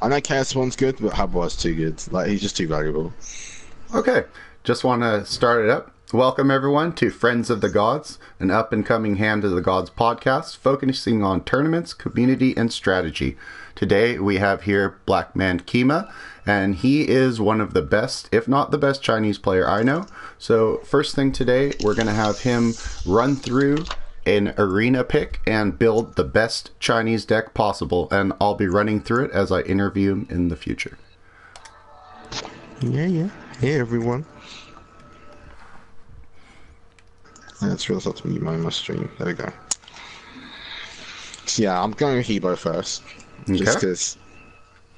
I know Chaos One's good, but Habwa's too good. Like, he's just too valuable. Okay, just want to start it up. Welcome everyone to Friends of the Gods, an up-and-coming Hand of the Gods podcast focusing on tournaments, community, and strategy. Today we have here BlackManChima, and he is one of the best, if not the best, Chinese player I know. So first thing today, we're going to have him run through an arena pick and build the best Chinese deck possible, and I'll be running through it as I interview him in the future. Yeah. Hey, everyone. Let's realize not to mute my stream. There we go. So, yeah, I'm going with Hebo first. Okay. Just because...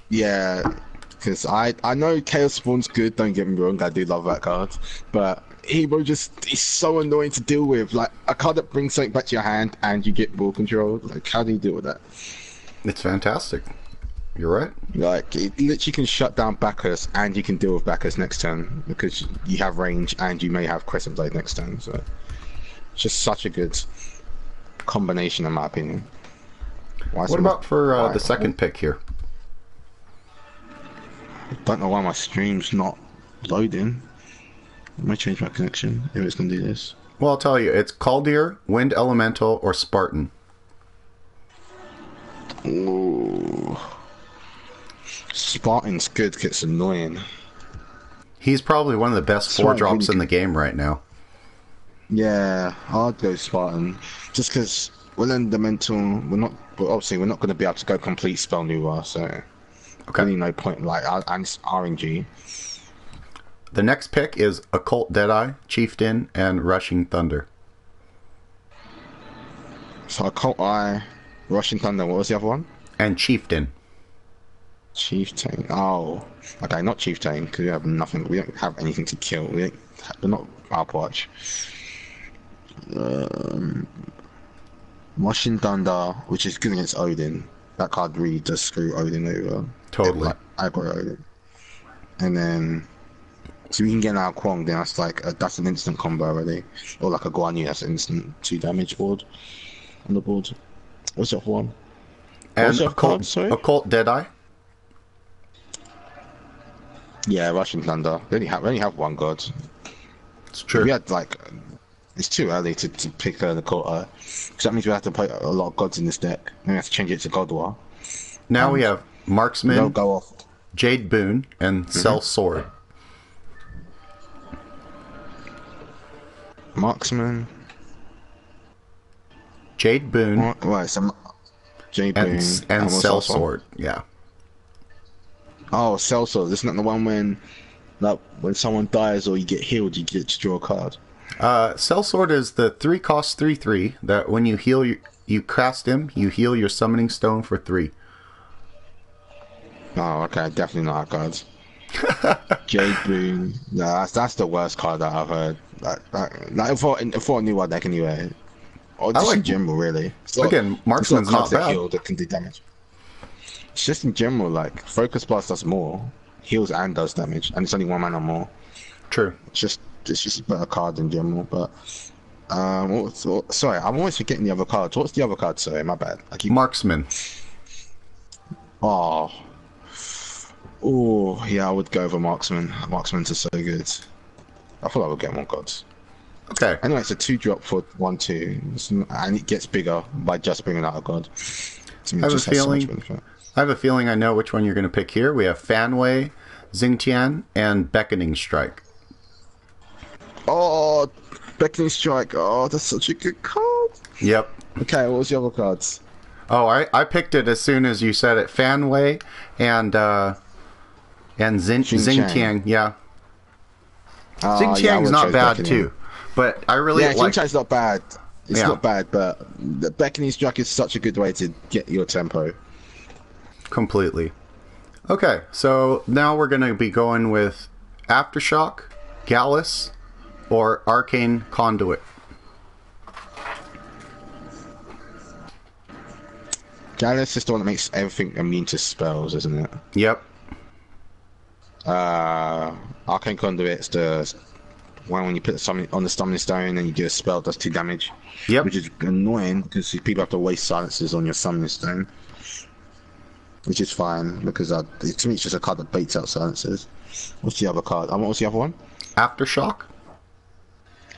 Yeah, because I know Chaos Spawn's good, don't get me wrong, I do love that card. But Hebo just is so annoying to deal with. Like, a card that brings something back to your hand and you get ball control. Like, how do you deal with that? It's fantastic. You're right. Like, it literally can shut down Bacchus and you can deal with Bacchus next turn because you have range and you may have Crescent Blade next turn. So, it's just such a good combination, in my opinion. What about for the second pick here? Don't know why my stream's not loading. I might change my connection if it's going to do this. Well, I'll tell you, it's Caldeer, Wind Elemental, or Spartan. Ooh. Spartan's good, gets annoying. He's probably one of the best Spartan's 4-drops really in the game right now. Yeah, I'd go Spartan. Just because we're elemental, obviously we're not going to be able to go complete spell NuWa, so really no point. Like, and it's RNG. The next pick is Occult Deadeye, Chieftain, and Rushing Thunder. So Occult Eye, Rushing Thunder, what was the other one? And Chieftain. Chieftain. Oh, okay, not Chieftain, because we have nothing. We don't have anything to kill. We're not Alpwatch. Rushing Thunder, which is good against Odin. That card really does screw Odin over. Totally. Like, aggro Odin. And then, so we can get our Kwong, then that's an instant combo already. Or like a Guan Yu, that's an instant 2 damage board on the board. What's the other one? And Occult Deadeye. Yeah, Rushing Thunder. We only have one god. It's true. If we had it's too early to pick the Occult Eye. Because that means we have to play a lot of gods in this deck. Then we have to change it to God War. Now we have Marksman, They'll go off. Jade Boon, and Cell Sword. Marksman. Jade Boon. Right, so Jade Boon. And Cell Sword, yeah. Oh, Cell Sword. Isn't that the one when someone dies or you get healed, you get to draw a card? Cell Sword is the 3-cost 3/3 that when you heal, you cast him, you heal your Summoning Stone for 3. Oh, okay, definitely not that card. Jade Boon. No, that's the worst card that I've heard. Like for a NuWa deck anyway. Or just in general, really. Again, Marksman's not bad. Heal that can do damage. It's just in general, like, Focus Blast does more, heals and does damage, and it's only 1 mana more. True. It's just a better card in general, but... sorry, I'm always forgetting the other cards. What's the other card? Sorry, my bad. Marksman. Oh, yeah, I would go for Marksman. Marksman's are so good. I thought I would get more gods. Okay. Anyway, it's a 2-drop for 1/2, and it gets bigger by just bringing out a god. I have a feeling I know which one you're going to pick here. We have Fanwei, Xingtian, and Beckoning Strike. Oh, Beckoning Strike. Oh, that's such a good card. Yep. Okay, what was the other cards? Oh, I picked it as soon as you said it. Fanwei and Xingtian. Yeah. Xingtian's not bad too, but I really like. Xingtian's not bad. It's not bad, but the Beckoning Strike is such a good way to get your tempo. Completely. Okay, so now we're going to be going with Aftershock, Gallus, or Arcane Conduit. Gallus is the one that makes everything immune to spells, isn't it? Yep. Arcane Conduit's the one when you put something on the Summoning Stone and you do a spell that does 2 damage. Yep. Which is annoying because people have to waste silences on your Summoning Stone. which is fine because to me it's just a card that baits out silencers. What's the other card? What was the other one? Aftershock?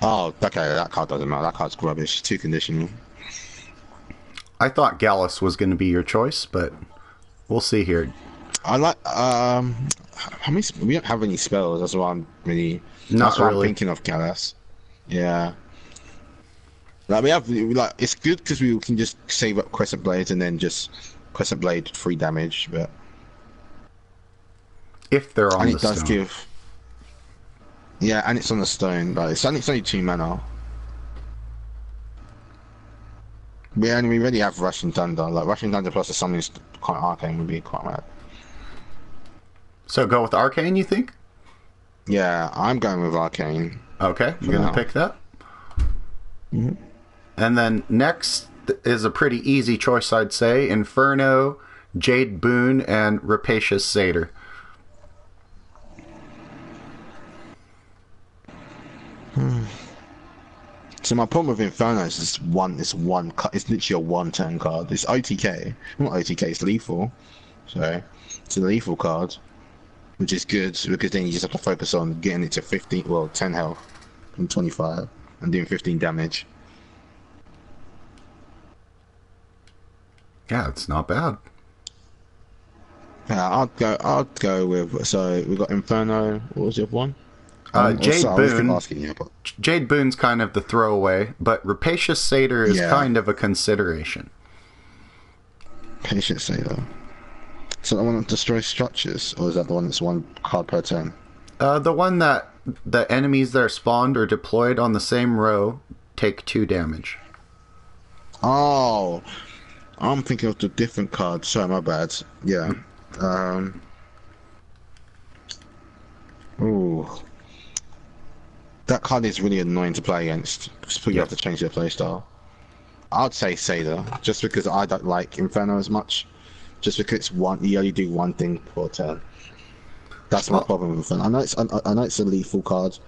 Oh, okay, that card doesn't matter. That card's rubbish. Too conditional. I thought Gallus was going to be your choice, but we'll see here. I like how many? We don't have any spells. That's why I'm really. Not that's why really. I'm thinking of Gallus. Yeah. Like it's good because we can just save up Crescent Blades and then just Crescent Blade 3 damage, but if they're on and the it does stone. give. Yeah, and it's on the stone, but it's only 2 mana. We already have Rushing Thunder. Like Rushing Thunder plus a Summoning quite Arcane would be quite mad. So go with Arcane, you think? Yeah, I'm going with Arcane. Okay, I'm going to pick that. Mm-hmm. And then next is a pretty easy choice, I'd say. Inferno, Jade Boon, and Rapacious Satyr. So my problem with Inferno is it's literally a 1-turn card. It's OTK. Not OTK, it's lethal. So it's a lethal card, which is good because then you just have to focus on getting it to 10 health from 25 and doing 15 damage. Yeah, it's not bad. Yeah, I'll go with. So we got Inferno. What was the other one? Jade I was Boon. asking you, but Jade Boon's kind of the throwaway, but Rapacious Satyr is kind of a consideration. Patient Sailor. So the one that destroys structures, or is that the one that's 1 card per turn? The one that the enemies that are spawned or deployed on the same row take 2 damage. Oh, I'm thinking of the different card. Sorry, my bad. Yeah. Ooh. That card is really annoying to play against. Because you have to change their playstyle. I'd say Sailor, just because I don't like Inferno as much. Just because you only do 1 thing per turn. That's my problem with Inferno. I know it's a lethal card,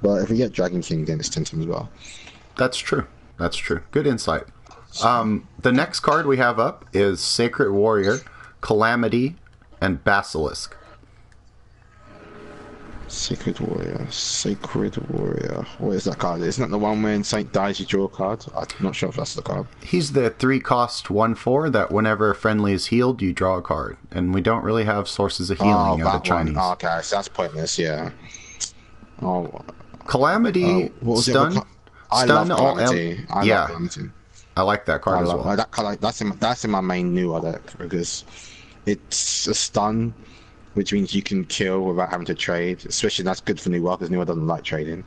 but if we get Dragon King, then it's 10 times well. That's true. That's true. Good insight. The next card we have up is Sacred Warrior, Calamity, and Basilisk. Sacred Warrior. What is that card? Isn't that the one when Saint dies, you draw a card? I'm not sure if that's the card. He's the 3-cost 1/4 that whenever a friendly is healed, you draw a card. And we don't really have sources of healing out of Chinese. Oh, okay, so that's pointless, yeah. Oh, Calamity, what was stun, I stun love all Calamity. I love Calamity. I like that card as well. That card, that's in my main NuWa deck because it's a stun, which means you can kill without having to trade. Especially that's good for NuWa because NuWa doesn't like trading,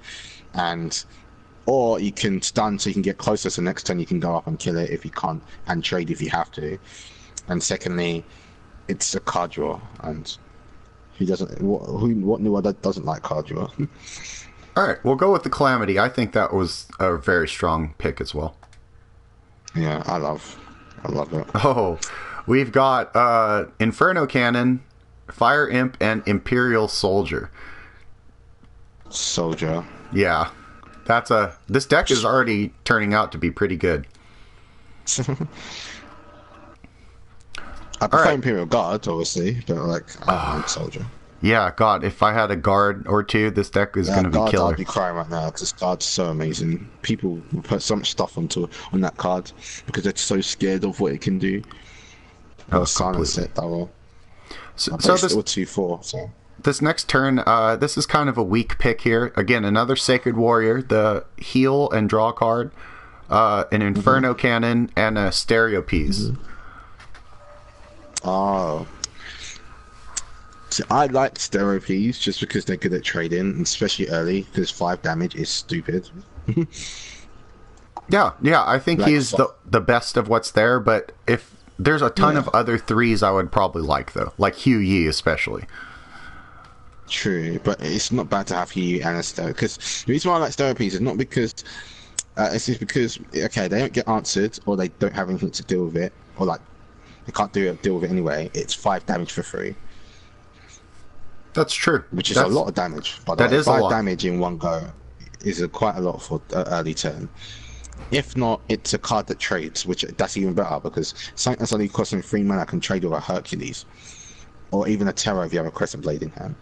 or you can stun so you can get closer. So next turn you can go up and kill it if you can't, and trade if you have to. And secondly, it's a card draw, and who doesn't? What NuWa doesn't like card draw? All right, we'll go with the Calamity. I think that was a very strong pick as well. Yeah, I love it. Oh, we've got Inferno Cannon, Fire Imp, and Imperial Soldier. Yeah, this deck is already turning out to be pretty good. I prefer Imperial Guard, obviously, but I like Soldier. Yeah, God, if I had a guard or 2, this deck is going to be killer. I'd be crying right now because this card's so amazing. People put so much stuff on that card because they're so scared of what it can do. Silence it that will. So this 2/4. So this next turn, this is kind of a weak pick here. Again, another Sacred Warrior, the heal and draw card, an Inferno Cannon, and a Stereo Piece. Oh. So I like Stereo Piece just because they're good at trading, especially early, because 5 damage is stupid. Yeah, I think he's the best of what's there, but if there's a ton of other 3s I would probably like, though. Like Hugh Yi, especially. True, but it's not bad to have Hugh Yi and a Stereo, because the reason why I like Stereo Piece is not because... it's just because, okay, they don't get answered, or they don't have anything to deal with it, or they can't deal with it anyway. It's 5 damage for free. That's true. Which is a lot of damage. But that is 5 a lot. Damage in one go is quite a lot for early turn. If not, it's a card that trades, which that's even better because something that's only costing 3 mana can trade with a Hercules, or even a Terror if you have a Crescent Blade in hand.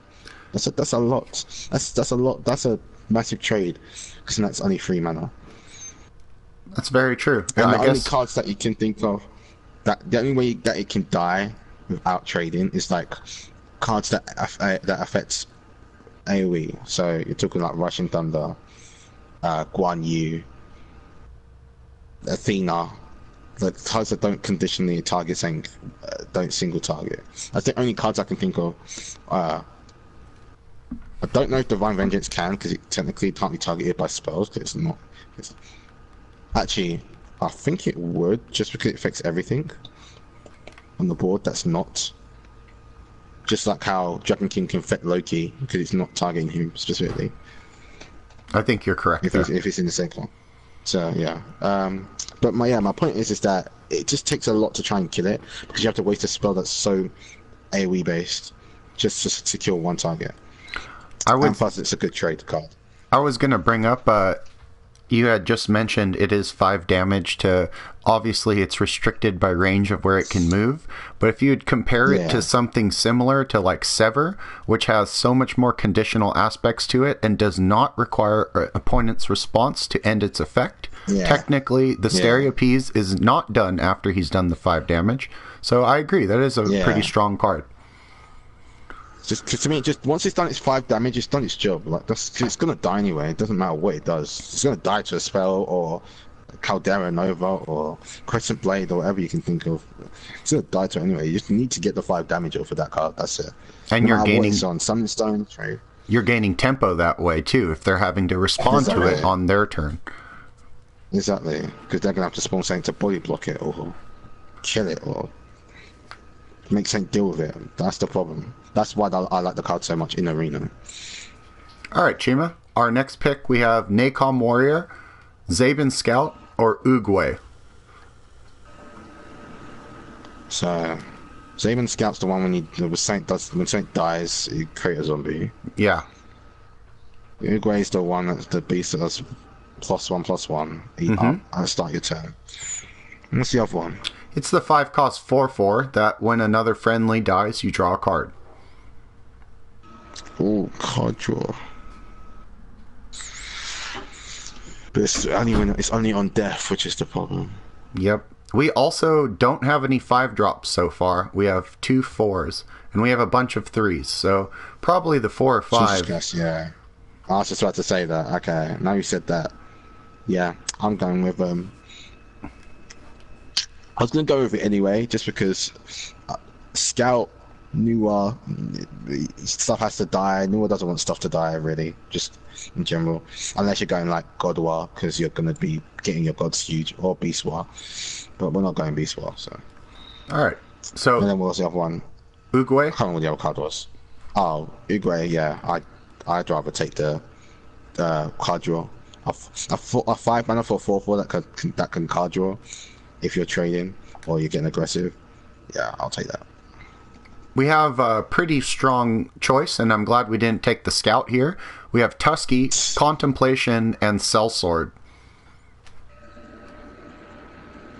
That's a lot. That's a lot. That's a massive trade because that's only 3 mana. That's very true. And I the only guess cards that you can think of that the only way that it can die without trading is like cards that affects AoE. So you're talking like Rushing Thunder, Guan Yu, Athena, like cards that don't conditionally target saying don't single target. That's the only cards I can think of. I don't know if Divine Vengeance can because it technically can't be targeted by spells because it's not. Actually, I think it would just because it affects everything on the board that's not. Just like how Dragon King can affect Loki because it's not targeting him specifically. I think you're correct if it's in the same one. So yeah, but my point is that it just takes a lot to try and kill it because you have to waste a spell that's so AoE based just to secure one target. And plus, it's a good trade card. I was gonna bring up. You had just mentioned it is 5 damage to. Obviously, it's restricted by range of where it can move. But if you'd compare it to something similar to like Sever, which has so much more conditional aspects to it and does not require an opponent's response to end its effect, technically the Stereopies is not done after he's done the 5 damage. So I agree, that is a pretty strong card. Just to me, just once it's done its 5 damage, it's done its job. Like it's gonna die anyway. It doesn't matter what it does. It's gonna die to a spell or Caldera Nova or Crescent Blade or whatever you can think of. It's gonna die to it anyway. You just need to get the 5 damage off of that card. That's it. And you're gaining on Summon Stone. True. You're gaining tempo that way too if they're having to respond to it on their turn. Exactly, because they're gonna have to spawn something to body block it or kill it or make something deal with it. That's the problem. That's why I like the card so much in Arena. Alright, Chima. Our next pick, we have Nacom Warrior, Zaben Scout, or Oogway. So, Zaben Scout's the one when Saint dies, you create a zombie. Yeah. Oogway's the one that's the beast that does +1/+1. Eat up and start your turn. And what's the other one? It's the 5-cost 4/4 that when another friendly dies, you draw a card. Oh, card draw. But it's only on death, which is the problem. Yep. We also don't have any 5-drops so far. We have 2 4s, and we have a bunch of 3s. So probably the 4 or 5. Yeah. I was just about to say that. Okay, now you said that. Yeah, I'm going with I was going to go with it anyway, just because Scout, NuWa, stuff has to die. NuWa doesn't want stuff to die, really, just in general. Unless you're going like God War, because you're going to be getting your gods huge, or Beast War. But we're not going Beast War, so. Alright, so. And then what was the other one? Oogway? I can't remember what the other card was. Oh, Oogway, yeah. I'd rather take the card draw. A 5 mana for 4/4 that can card draw. If you're trading or you're getting aggressive, yeah, I'll take that. We have a pretty strong choice, and I'm glad we didn't take the Scout here. We have Tusky, Contemplation, and Sellsword.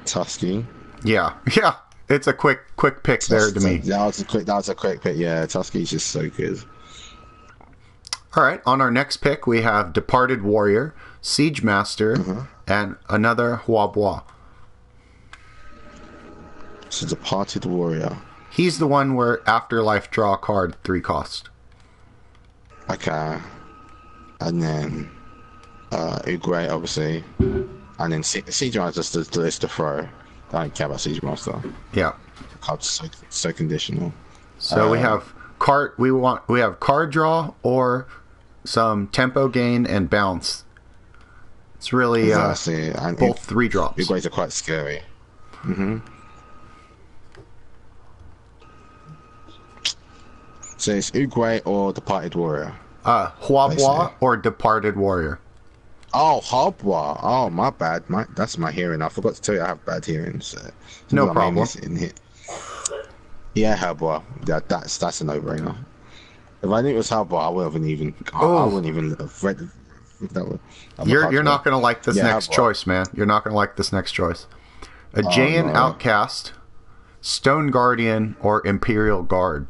Tusky? Yeah. It's a quick pick there to me. That was a quick pick, yeah. Tusky's just so good. Alright, on our next pick, we have Departed Warrior, Siege Master, and another Huobois. So Departed Warrior. He's the one where Afterlife draw a card 3 cost. Okay. And then Oogway, obviously. And then Siege Master is the list to throw. I don't care about Siege Master. Yeah. The card's so conditional. So we have card draw or some tempo gain and bounce. It's really and both 3 drops. Oogways are quite scary. So it's Oogway or Departed Warrior? Huobois or Departed Warrior. Oh, Huobois. Oh, my bad. That's my hearing. I forgot to tell you I have bad hearing. So no problem. In here. Yeah, Huobois. That's a no-brainer. If I knew it was Huobois, I wouldn't even have If that were, You're not going to like this next Hardwire. choice, man. You're not going to like this next choice. A Jayan no. Outcast, Stone Guardian, or Imperial Guard.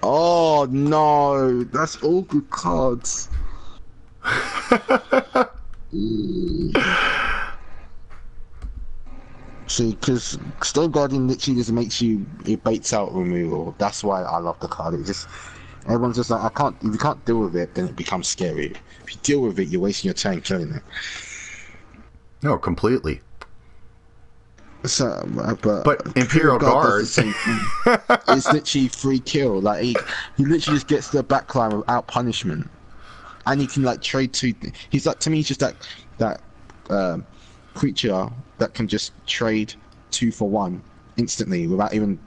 Oh no, that's all good cards. See, because Stone Guardian literally just makes you, it baits out removal. That's why I love the card. It just, everyone's just like, if you can't deal with it, then it becomes scary. If you deal with it, you're wasting your time killing it. No, completely. So, But Imperial Guard does the same thing. It's literally free kill. Like he literally just gets the backline without punishment, and he can like trade two. He's like, to me, he's just that creature that can just trade 2 for 1 instantly without even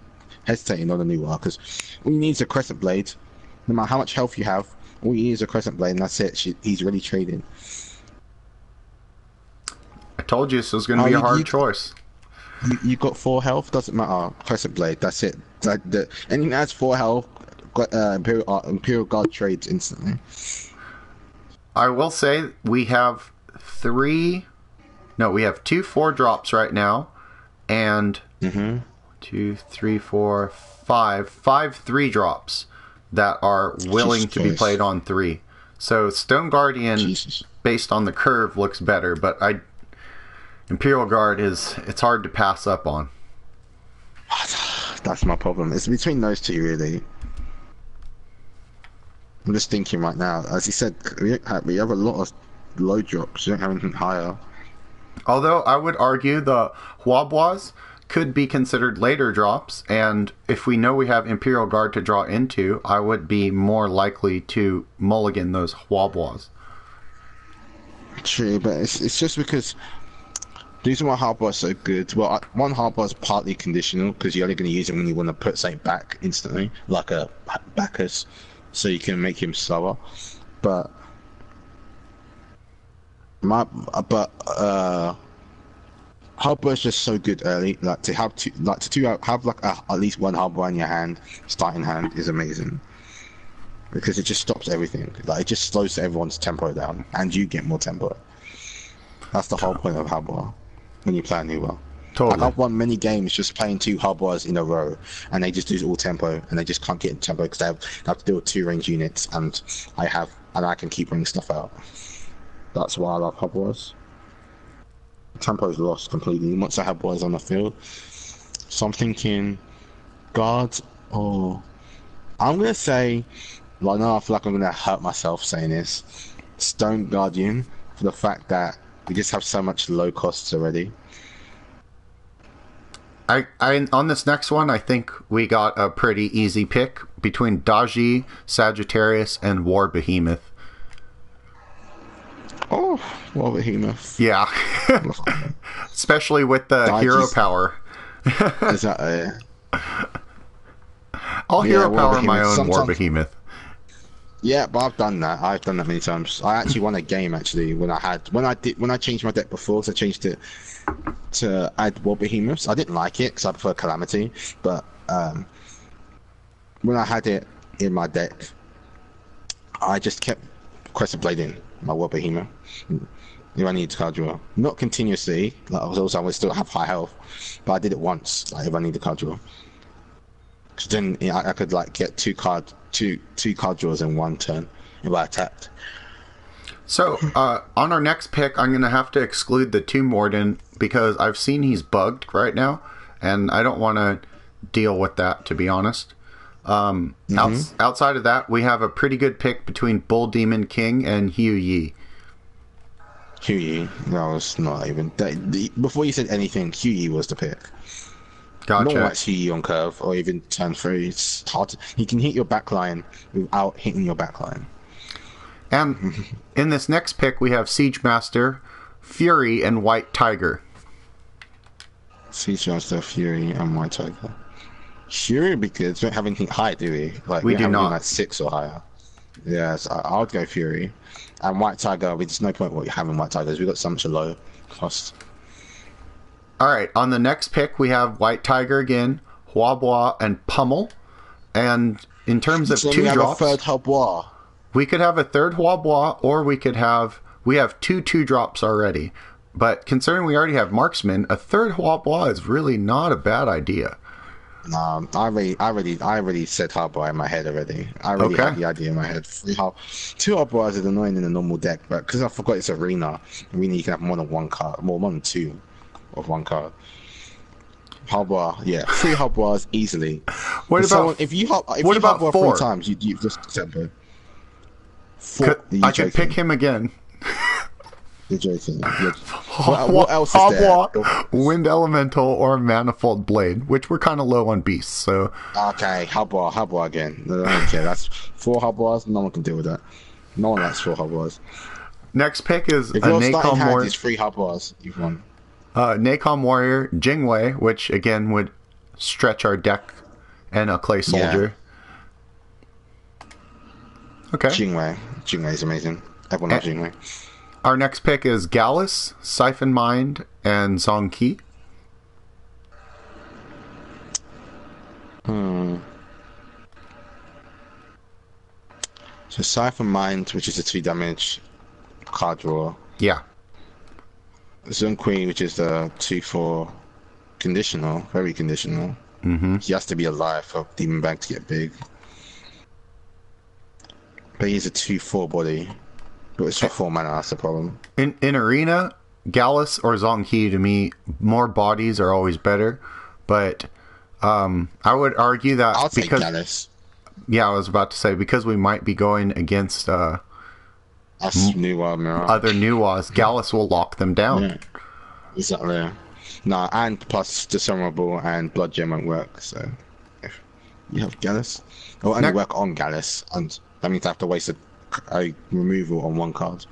hesitating on a NuWa. Because all you need is a Crescent Blade. No matter how much health you have, all you need is a Crescent Blade, and that's it. He's really trading. I told you this was going to be a hard choice. You got 4 health, doesn't matter. Crescent Blade, that's it. Anything that has 4 health, Imperial Guard trades instantly. I will say we have 2 4-drops right now, and 2, 3, 4, 5 3-drops that are willing to be played on 3. So Stone Guardian, based on the curve, looks better, but Imperial Guard it's hard to pass up on. That's my problem. It's between those two, really. I'm just thinking right now. As you said, we have a lot of low drops. We don't have anything higher. Although I would argue the Huabuas could be considered later drops, and if we know we have Imperial Guard to draw into, I would be more likely to mulligan those Huabuas. True, but it's just because the reason why hardbar is so good. Well, one hardbar is partly conditional because you're only going to use it when you want to put something back instantly, like a Bacchus, so you can make him slower. But hardbar is just so good early. Like to have at least one hardbar in your hand, starting hand, is amazing because it just stops everything. Like it just slows everyone's tempo down, and you get more tempo. That's the whole point of hardbar. When you play a NuWa. Totally. Like I've won many games just playing 2 hardbars in a row, and they just do all tempo, and they just can't get in tempo because they have to deal with 2 range units, and I can keep bringing stuff out. That's why I love hardbars. Tempo's lost completely once I have boys on the field. So I'm thinking, guard or I'm gonna say, well, no, I feel like I'm gonna hurt myself saying this. Stone Guardian, for the fact that we just have so much low costs already. I on this next one, I think we got a pretty easy pick between Daji, Sagittarius, and War Behemoth. Oh, War Behemoth. Yeah. Especially with the Daji's hero power. Is that I'll hero War power my Behemoth. own War Behemoth. Yeah, but I've done that. I've done that many times. I actually won a game when I changed my deck before, so I changed it to add War Behemoths. I didn't like it because I prefer Calamity, but when I had it in my deck, I just kept Crescent Blading my War Behemoth. If I need to card draw, not continuously. Like I would still have high health, but I did it once. Like if I need to card draw, because then I could like get two card draws in one turn if I attacked. So, on our next pick, I'm going to have to exclude the Tomb Warden because I've seen he's bugged right now, and I don't want to deal with that, to be honest. Outside of that, we have a pretty good pick between Bull Demon King and Hugh Yi. Hugh Yi, that was not even... before you said anything, Hugh Yi was the pick. Gotcha. Not like Hugh Yi on curve, or even turn 3. It's hard he can hit your backline without hitting your backline. And in this next pick, we have Siege Master, Fury, and White Tiger. Siege Master, Fury, and White Tiger. Fury, because we don't have anything high, do we? Like we do not. Like 6 or higher. Yes, I would go Fury. And White Tiger, there's no point what you have in White Tigers. We've got so much low cost. Alright, on the next pick, we have White Tiger again, Huabois, and Pummel. And in terms of so 2 we have drops... a third Huabois. We could have a third Huobois, or we have two 2-drops already. But considering we already have Marksman, a third Huobois is really not a bad idea. I already said Hardboy in my head already. I already had the idea in my head. Two Hardboys is annoying in a normal deck, but because I forgot it's arena you can have more than one card, more than two of one card. Hardboy, yeah, 3 Hardboys easily. If you Hardboy 4 times, you just tempo. I can pick him again. You're joking. What else is there? Wind Elemental or Manifold Blade, which we're kind of low on beasts, so... Okay, Hardboy again. I don't care. That's 4 Hardboys. No one can deal with that. No one likes 4 Hardboys. Next pick is if a your starting hand Warrior. Is 3 Hardboys, you've won. Nacom Warrior, Jingwei, which again would stretch our deck, and a Clay Soldier. Yeah. Okay. Jingwei is amazing. Everyone loves Jingwei. Our next pick is Gallus, Siphon Mind, and Zongqi. So Siphon Mind, which is a 2 damage card draw. Yeah. Zongqi, which is the 2/4 conditional, very conditional. Mm-hmm. He has to be alive for Demon Bag to get big. But he's a 2/4 body. But it's for 4 mana, that's the problem. In Arena, Gallus or Zongqi, to me, more bodies are always better. But I would argue that I'll take Gallus. Yeah, I was about to say, because we might be going against NuWa Mirage. Other NuWas, Gallus will lock them down. Yeah. Exactly. No, and plus Dishonorable and Blood Gem won't work, so if you have Gallus, it will only work on Gallus, and that means I have to waste a removal on 1 card.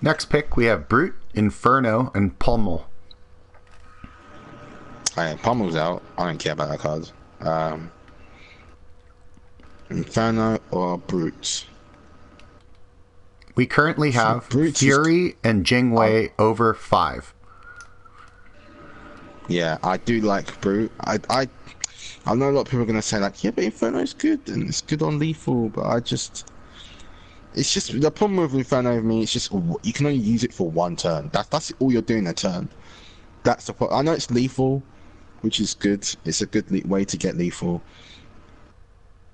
Next pick, we have Brute, Inferno, and Pummel. Pummel's out. I don't care about that card. Inferno or Brute? We currently have Fury and Jingwei over 5. Yeah, I do like Brute. I know a lot of people are going to say, like, yeah, but Inferno's good, and it's good on lethal, but it's just the problem with Inferno with me. It's just you can only use it for 1 turn. That's all you're doing a turn. That's the problem. I know it's lethal, which is good. It's a good way to get lethal,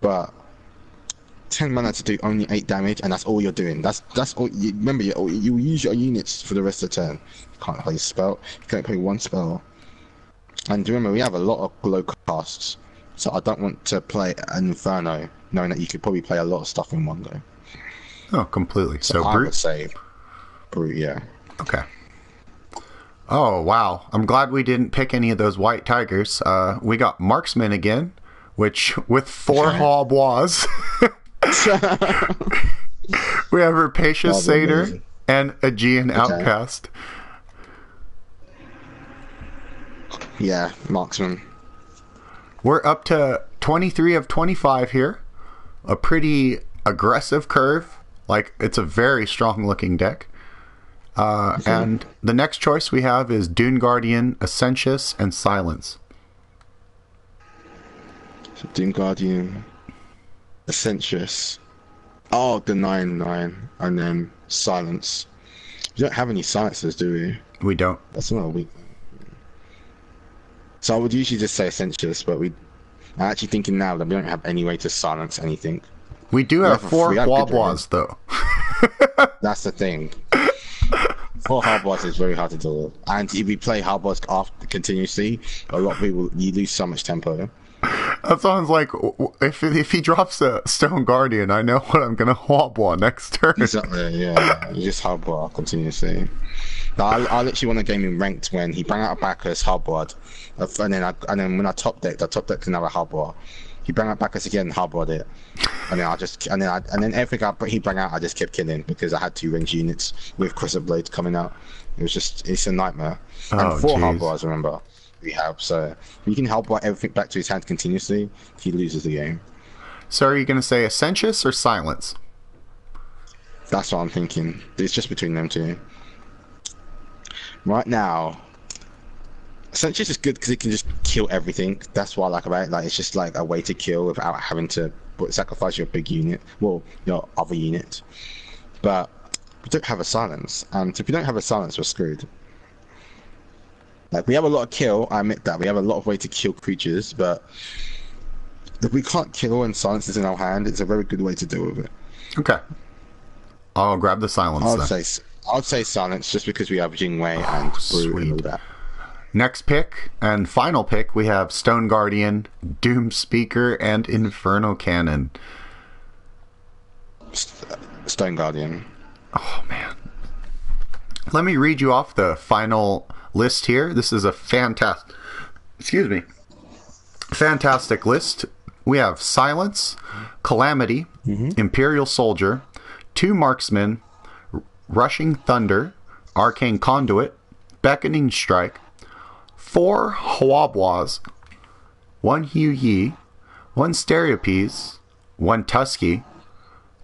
but 10 mana to do only 8 damage, and that's all you're doing. That's all. Remember, you use your units for the rest of the turn. You can't play a spell. You can't play 1 spell. And remember, we have a lot of glow casts, so I don't want to play an Inferno, knowing that you could probably play a lot of stuff in one go. Oh, completely. So I Brute? would say Brute, yeah. Okay. Oh, wow. I'm glad we didn't pick any of those white tigers. We got Marksman again, which with 4 Huobois. We have Rapacious Satyr and Aegean Outcast. Yeah, Marksman. We're up to 23 of 25 here. A pretty aggressive curve. Like, it's a very strong looking deck. And the next choice we have is Dune Guardian, Essentius, and Silence. So Dune Guardian, Essentius. Oh, the 9/9, and then Silence. We don't have any silencers, do we? We don't. That's another weak. So I would usually just say Essentius, but I'm actually thinking now that we don't have any way to silence anything. We do have 4 Huobois, though. That's the thing. 4 Hardboys is very hard to deal with. And if we play Hardboys after continuously, a lot of people, you lose so much tempo. That sounds like if he drops a Stone Guardian, I know what I'm going to Huobois next turn. Exactly, yeah. You just Hardboy continuously. I literally won a game in Ranked when he brought out a Bacchus Hardboy, and then when I top decked another Hardboy. He brought out Bacchus again, Hardboyed it, and then everything he brought out, I just kept killing because I had 2 range units with Crescent Blades coming out. It's a nightmare. And 4 Hardboys, remember, we have, so you can Hardboy everything back to his hand continuously. He loses the game. So are you going to say Essentius or Silence? That's what I'm thinking. It's just between them 2. Right now, Essentius is good because it can just kill everything. That's what I like about it. Like, it's just like a way to kill without having to sacrifice your big unit, well, your other unit. But we don't have a silence, and if we don't have a silence, we're screwed. Like, we have a lot of kill, I admit that. We have a lot of way to kill creatures, but if we can't kill and silence is in our hand, it's a very good way to deal with it. Okay. I'll grab the silence I'd say silence, just because we have Jingwei and Brew and all that. Next pick, and final pick, we have Stone Guardian, Doom Speaker, and Inferno Cannon. Stone Guardian. Oh, man. Let me read you off the final list here. This is a fantastic list. We have Silence, Calamity, Imperial Soldier, 2 Marksmen, Rushing Thunder, Arcane Conduit, Beckoning Strike, 4 Huabwas, 1 Hu Yi, 1 Stereopes, 1 Tusky,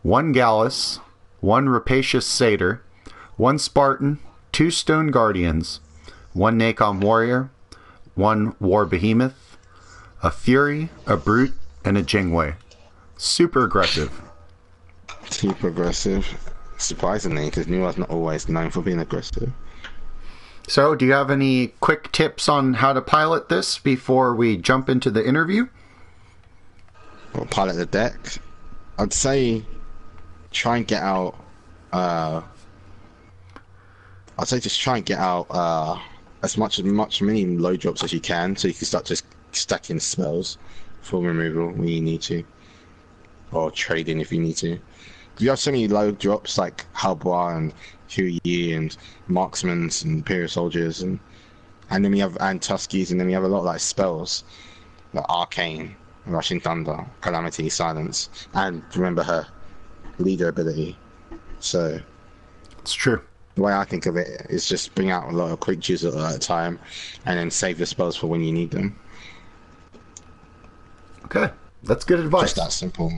1 Gallus, 1 Rapacious Satyr, 1 Spartan, 2 Stone Guardians, 1 Nacon Warrior, 1 War Behemoth, a Fury, a Brute, and a Jingwei. Super aggressive. Super aggressive. Surprisingly, because NuWa's not always known for being aggressive. So, do you have any quick tips on how to pilot this before we jump into the interview? Well, pilot the deck. I'd say try and get out. I'd say just try and get out as many low drops as you can, so you can start just stacking spells for removal when you need to, or trading if you need to. You have so many low drops like Halbois and Hu Yi and Marksmans and Imperial Soldiers, and then we have Tuskies, and then we have a lot of like spells like Arcane, Rushing Thunder, Calamity, Silence, and remember her leader ability. So it's true. The way I think of it is just bring out a lot of creatures at a time, and then save the spells for when you need them. Okay, that's good advice. Just that simple.